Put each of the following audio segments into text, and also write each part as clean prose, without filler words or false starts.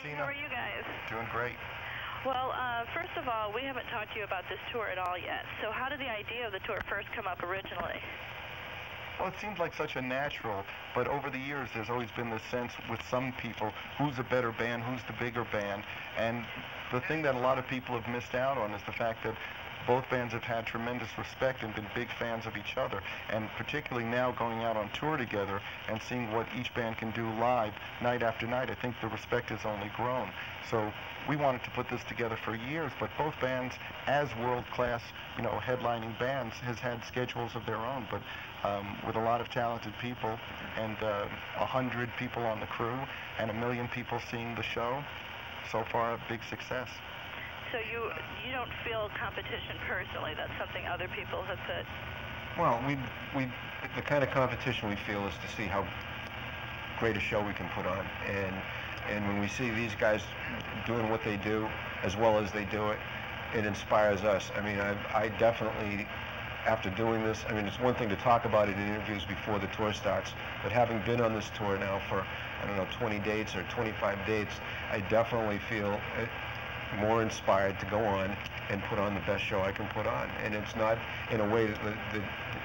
Tina. How are you guys? Doing great. Well, first of all, we haven't talked to you about this tour at all yet. So how did the idea of the tour first come up originally? Well, it seems like such a natural, but over the years there's always been this sense with some people, who's a better band, who's the bigger band, and the thing that a lot of people have missed out on is the fact that both bands have had tremendous respect and been big fans of each other, and particularly now going out on tour together and seeing what each band can do live night after night, I think the respect has only grown. So we wanted to put this together for years, but both bands, as world-class, headlining bands, has had schedules of their own, but with a lot of talented people and 100 people on the crew and 1 million people seeing the show, so far a big success. So you don't feel competition personally? That's something other people have said? Well, the kind of competition we feel is to see how great a show we can put on, and when we see these guys doing what they do as well as they do it, it inspires us. I mean, I definitely, after doing this, I mean, it's one thing to talk about it in interviews before the tour starts, but having been on this tour now for, 20 dates or 25 dates, I definitely feel more inspired to go on and put on the best show I can put on. And it's not in a way that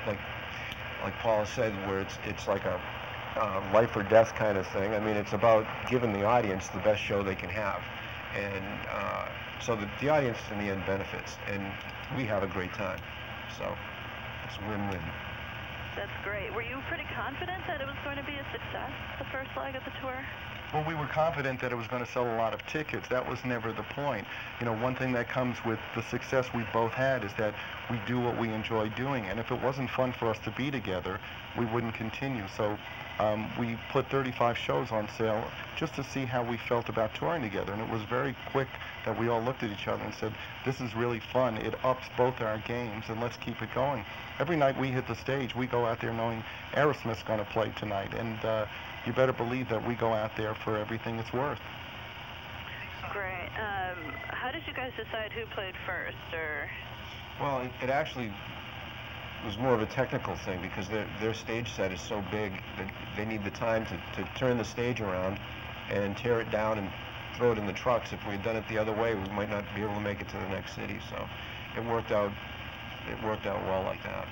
like Paul said, where it's like a life or death kind of thing. I mean, it's about giving the audience the best show they can have. And so the audience in the end benefits, and we have a great time. So it's win-win. That's great. Were you pretty confident that it was going to be a success, the first leg of the tour? Well, we were confident that it was going to sell a lot of tickets. That was never the point. One thing that comes with the success we both had is that we do what we enjoy doing. And if it wasn't fun for us to be together, we wouldn't continue. So we put 35 shows on sale just to see how we felt about touring together. And it was very quick that we all looked at each other and said, this is really fun. It ups both our games, and let's keep it going. Every night we hit the stage, we go out there knowing Aerosmith's going to play tonight. And you better believe that we go out there for everything it's worth. Great. How did you guys decide who played first, or? Well, it actually was more of a technical thing because their stage set is so big that they need the time to turn the stage around and tear it down and throw it in the trucks. If we had done it the other way, we might not be able to make it to the next city. So it worked out well like that.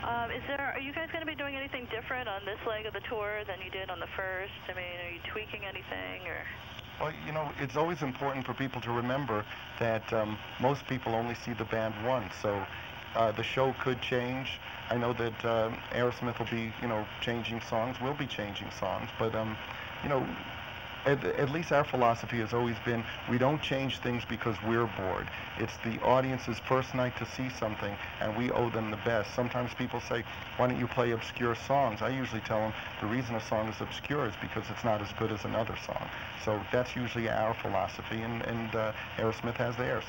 Are you guys going to be doing anything different on this leg of the tour than you did on the first? I mean, are you tweaking anything, or? Well, it's always important for people to remember that most people only see the band once, so the show could change. I know that Aerosmith will be, changing songs. We'll be changing songs, but at least our philosophy has always been we don't change things because we're bored. It's the audience's first night to see something, and we owe them the best. Sometimes people say, why don't you play obscure songs? I usually tell them the reason a song is obscure is because it's not as good as another song. So that's usually our philosophy, and Aerosmith has theirs.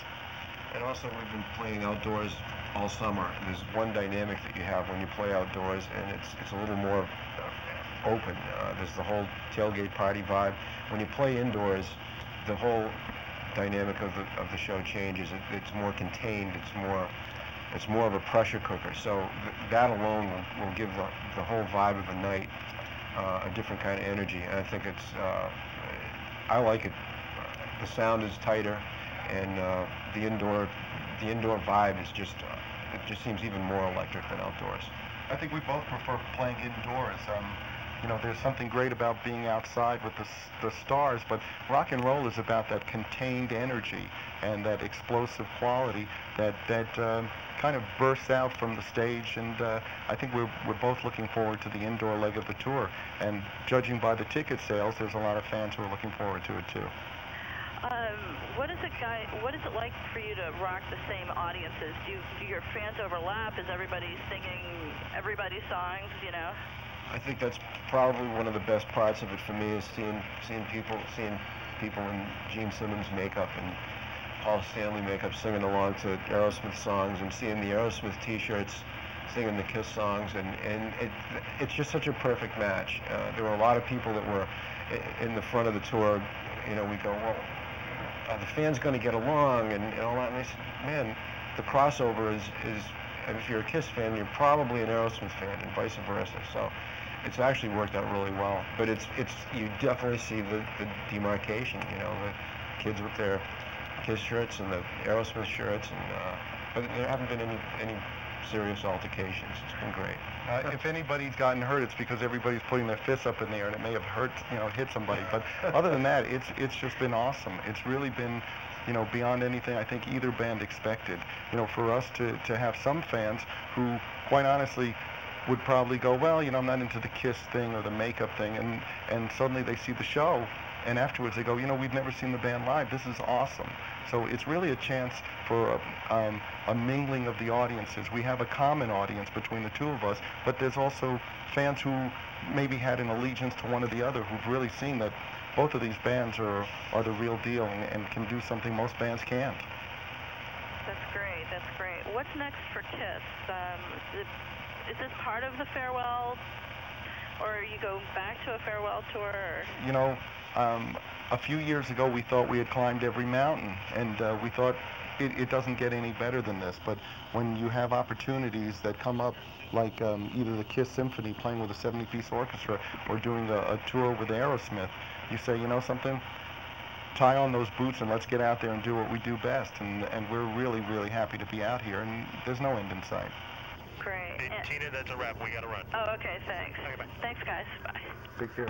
And also, we've been playing outdoors all summer. There's one dynamic that you have when you play outdoors, and it's a little more open. There's the whole tailgate party vibe. When you play indoors, the whole dynamic of the show changes. It's more contained. It's more of a pressure cooker. So that alone will give the whole vibe of the night a different kind of energy. And I think I like it. The sound is tighter, and the indoor vibe is it just seems even more electric than outdoors. I think we both prefer playing indoors. There's something great about being outside with the stars, but rock and roll is about that contained energy and that explosive quality that kind of bursts out from the stage, and I think we're both looking forward to the indoor leg of the tour, and judging by the ticket sales, there's a lot of fans who are looking forward to it too. What is it like for you to rock the same audiences? Do your fans overlap? Is everybody singing everybody's songs, I think that's probably one of the best parts of it for me is seeing people in Gene Simmons makeup and Paul Stanley makeup singing along to Aerosmith songs, and seeing the Aerosmith T-shirts singing the Kiss songs, and it's just such a perfect match. There were a lot of people that were in the front of the tour. We go, well, are the fans going to get along and all that? And they said, man, the crossover is if you're a Kiss fan, you're probably an Aerosmith fan, and vice versa. So it's actually worked out really well. But it's you definitely see the demarcation. You know, the kids with their Kiss shirts and the Aerosmith shirts, and but there haven't been any serious altercations. It's been great. If anybody's gotten hurt, it's because everybody's putting their fists up in the air, and it may have hurt, hit somebody. But other than that, it's just been awesome. It's really been, beyond anything I think either band expected. For us to have some fans who, quite honestly, would probably go, well, I'm not into the Kiss thing or the makeup thing, and suddenly they see the show, and afterwards they go, we've never seen the band live. This is awesome. So it's really a chance for a mingling of the audiences. We have a common audience between the two of us, but there's also fans who maybe had an allegiance to one or the other who've really seen that both of these bands are the real deal and can do something most bands can't. That's great. That's great. What's next for Kiss? Is this part of the farewell, or you go back to a farewell tour? Or? A few years ago we thought we had climbed every mountain, and we thought it doesn't get any better than this. But when you have opportunities that come up, like either the Kiss Symphony playing with a 70-piece orchestra or doing a tour with Aerosmith, you say, something, tie on those boots and let's get out there and do what we do best. And we're really, really happy to be out here, and there's no end in sight. Great. Hey, Tina, that's a wrap. We got to run. Oh, okay, thanks. Okay, bye. Thanks, guys. Bye. Take care.